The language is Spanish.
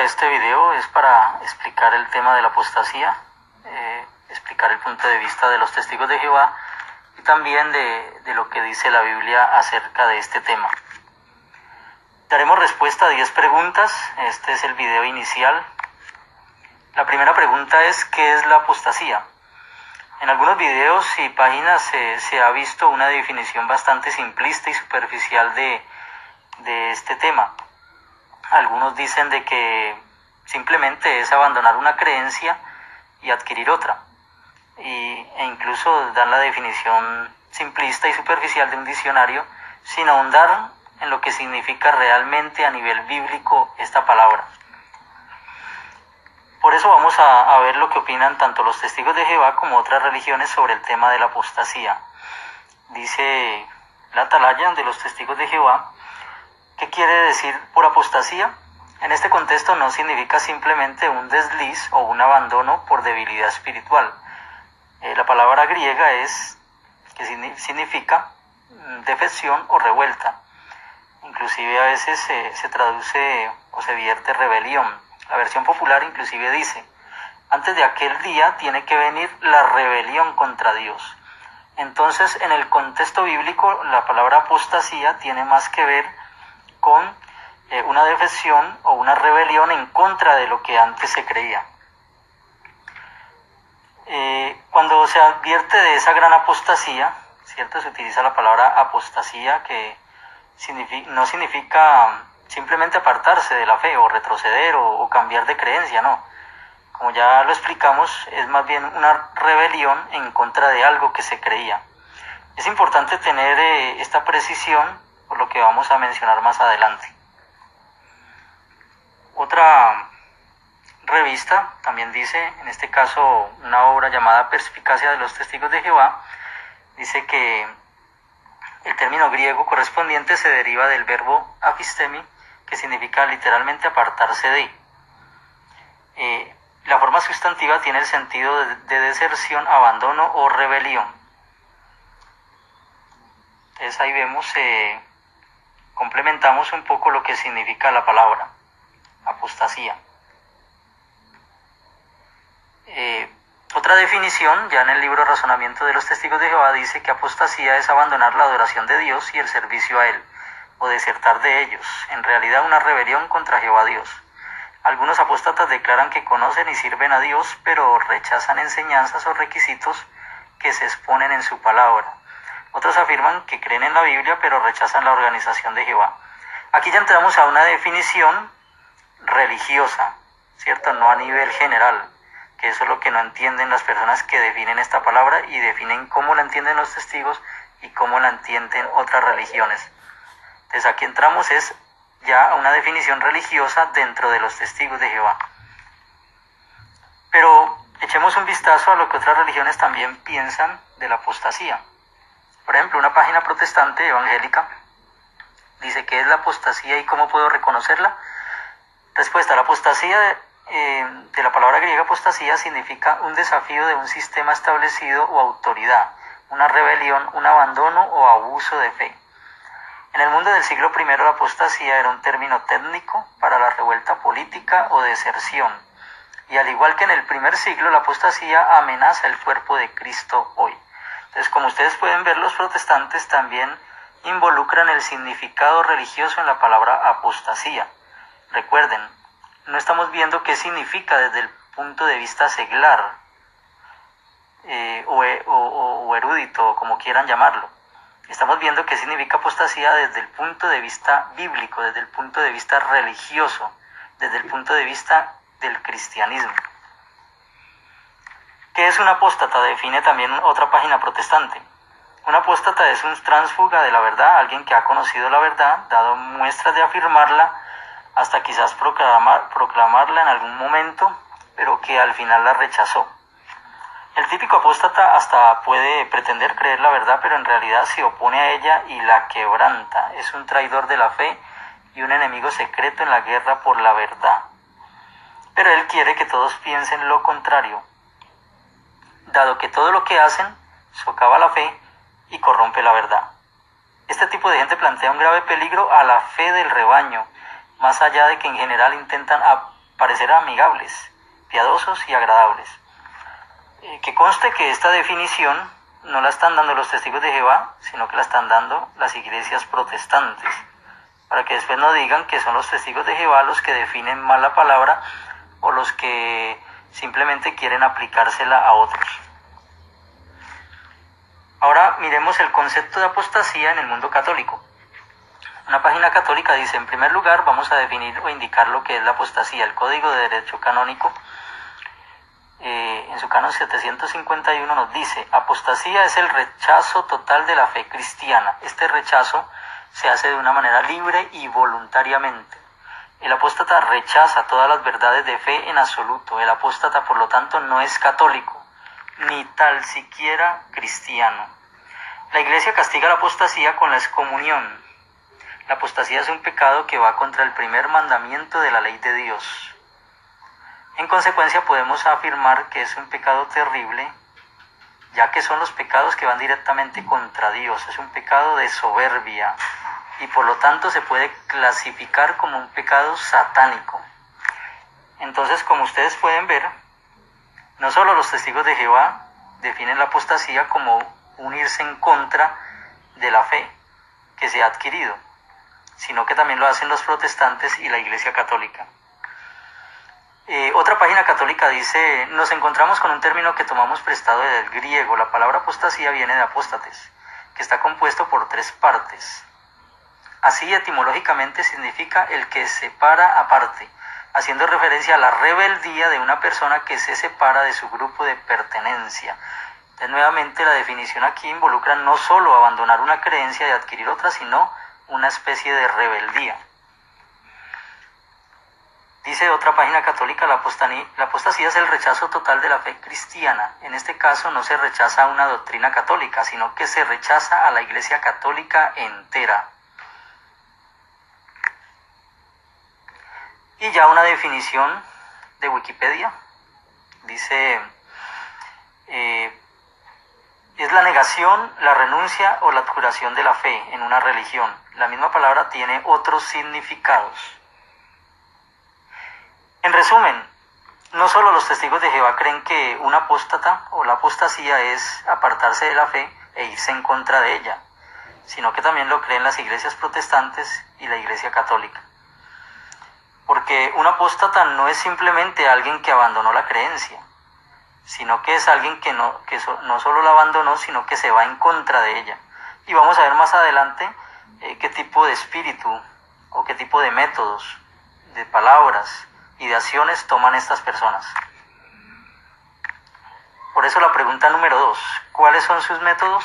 este video es para explicar el tema de la apostasía, explicar el punto de vista de los testigos de Jehová y también de lo que dice la Biblia acerca de este tema. Daremos respuesta a 10 preguntas. Este es el video inicial. La primera pregunta es: ¿qué es la apostasía? En algunos videos y páginas se ha visto una definición bastante simplista y superficial de este tema. Algunos dicen de que simplemente es abandonar una creencia y adquirir otra. E incluso dan la definición simplista y superficial de un diccionario sin ahondar en lo que significa realmente a nivel bíblico esta palabra. Por eso vamos a ver lo que opinan tanto los testigos de Jehová como otras religiones sobre el tema de la apostasía. Dice la atalaya de los testigos de Jehová: ¿qué quiere decir por apostasía? En este contexto no significa simplemente un desliz o un abandono por debilidad espiritual. La palabra griega significa defección o revuelta. Inclusive a veces se traduce o se vierte rebelión. La versión popular inclusive dice: antes de aquel día tiene que venir la rebelión contra Dios. Entonces, en el contexto bíblico, la palabra apostasía tiene más que ver con una defección o una rebelión en contra de lo que antes se creía. Cuando se advierte de esa gran apostasía, ¿cierto? Se utiliza la palabra apostasía, que no significa simplemente apartarse de la fe o retroceder o cambiar de creencia, no. Como ya lo explicamos, es más bien una rebelión en contra de algo que se creía. Es importante tener esta precisión por lo que vamos a mencionar más adelante. Otra revista también dice, en este caso una obra llamada Perspicacia de los Testigos de Jehová, dice que el término griego correspondiente se deriva del verbo apistemi, que significa literalmente apartarse de. La forma sustantiva tiene el sentido de deserción, abandono o rebelión. Entonces ahí vemos, complementamos un poco lo que significa la palabra apostasía. Otra definición, ya en el libro Razonamiento de los Testigos de Jehová, dice que apostasía es abandonar la adoración de Dios y el servicio a Él, o desertar de ellos, en realidad una rebelión contra Jehová Dios. Algunos apóstatas declaran que conocen y sirven a Dios, pero rechazan enseñanzas o requisitos que se exponen en su palabra. Otros afirman que creen en la Biblia, pero rechazan la organización de Jehová. Aquí ya entramos a una definición religiosa, ¿cierto? No a nivel general, que eso es lo que no entienden las personas que definen esta palabra y definen cómo la entienden los testigos y cómo la entienden otras religiones. Entonces aquí entramos ya a una definición religiosa dentro de los testigos de Jehová. Pero echemos un vistazo a lo que otras religiones también piensan de la apostasía. Por ejemplo, una página protestante evangélica dice: ¿qué es la apostasía y cómo puedo reconocerla? Respuesta: la apostasía de la palabra griega apostasía significa un desafío de un sistema establecido o autoridad, una rebelión, un abandono o abuso de fe. En el mundo del siglo I, la apostasía era un término técnico para la revuelta política o deserción. Y al igual que en el primer siglo, la apostasía amenaza el cuerpo de Cristo hoy. Entonces, como ustedes pueden ver, los protestantes también involucran el significado religioso en la palabra apostasía. Recuerden, no estamos viendo qué significa desde el punto de vista seglar o erudito, como quieran llamarlo. Estamos viendo qué significa apostasía desde el punto de vista bíblico, desde el punto de vista religioso, desde el punto de vista del cristianismo. ¿Qué es un apóstata? Define también otra página protestante. Un apóstata es un tránsfuga de la verdad, alguien que ha conocido la verdad, dado muestras de afirmarla, hasta quizás proclamarla en algún momento, pero que al final la rechazó. El típico apóstata hasta puede pretender creer la verdad, pero en realidad se opone a ella y la quebranta. Es un traidor de la fe y un enemigo secreto en la guerra por la verdad. Pero él quiere que todos piensen lo contrario, dado que todo lo que hacen socava la fe y corrompe la verdad. Este tipo de gente plantea un grave peligro a la fe del rebaño, más allá de que en general intentan parecer amigables, piadosos y agradables. Que conste que esta definición no la están dando los testigos de Jehová, sino que la están dando las iglesias protestantes, para que después no digan que son los testigos de Jehová los que definen mal la palabra o los que simplemente quieren aplicársela a otros. Ahora miremos el concepto de apostasía en el mundo católico. Una página católica dice: en primer lugar vamos a definir o indicar lo que es la apostasía. El Código de Derecho Canónico, en su canon 751, nos dice: apostasía es el rechazo total de la fe cristiana. Este rechazo se hace de una manera libre y voluntariamente. El apóstata rechaza todas las verdades de fe en absoluto. El apóstata, por lo tanto, no es católico, ni tal siquiera cristiano. La Iglesia castiga la apostasía con la excomunión. La apostasía es un pecado que va contra el primer mandamiento de la ley de Dios. En consecuencia, podemos afirmar que es un pecado terrible, ya que son los pecados que van directamente contra Dios. Es un pecado de soberbia y por lo tanto se puede clasificar como un pecado satánico. Entonces, como ustedes pueden ver, no solo los testigos de Jehová definen la apostasía como unirse en contra de la fe que se ha adquirido, sino que también lo hacen los protestantes y la Iglesia Católica. Otra página católica dice: nos encontramos con un término que tomamos prestado del griego. La palabra apostasía viene de apóstates, que está compuesto por 3 partes. Así, etimológicamente significa el que separa aparte, haciendo referencia a la rebeldía de una persona que se separa de su grupo de pertenencia. Entonces, nuevamente, la definición aquí involucra no solo abandonar una creencia y adquirir otra, sino una especie de rebeldía. Dice otra página católica: la apostasía es el rechazo total de la fe cristiana. En este caso no se rechaza una doctrina católica, sino que se rechaza a la Iglesia Católica entera. Y ya una definición de Wikipedia dice: es la negación, la renuncia o la abjuración de la fe en una religión. La misma palabra tiene otros significados. En resumen, no solo los testigos de Jehová creen que un apóstata o la apostasía es apartarse de la fe e irse en contra de ella, sino que también lo creen las iglesias protestantes y la Iglesia Católica. Porque un apóstata no es simplemente alguien que abandonó la creencia, sino que es alguien que no solo la abandonó, sino que se va en contra de ella. Y vamos a ver más adelante qué tipo de espíritu o qué tipo de métodos, de palabras y de acciones toman estas personas. Por eso la pregunta número 2, ¿cuáles son sus métodos?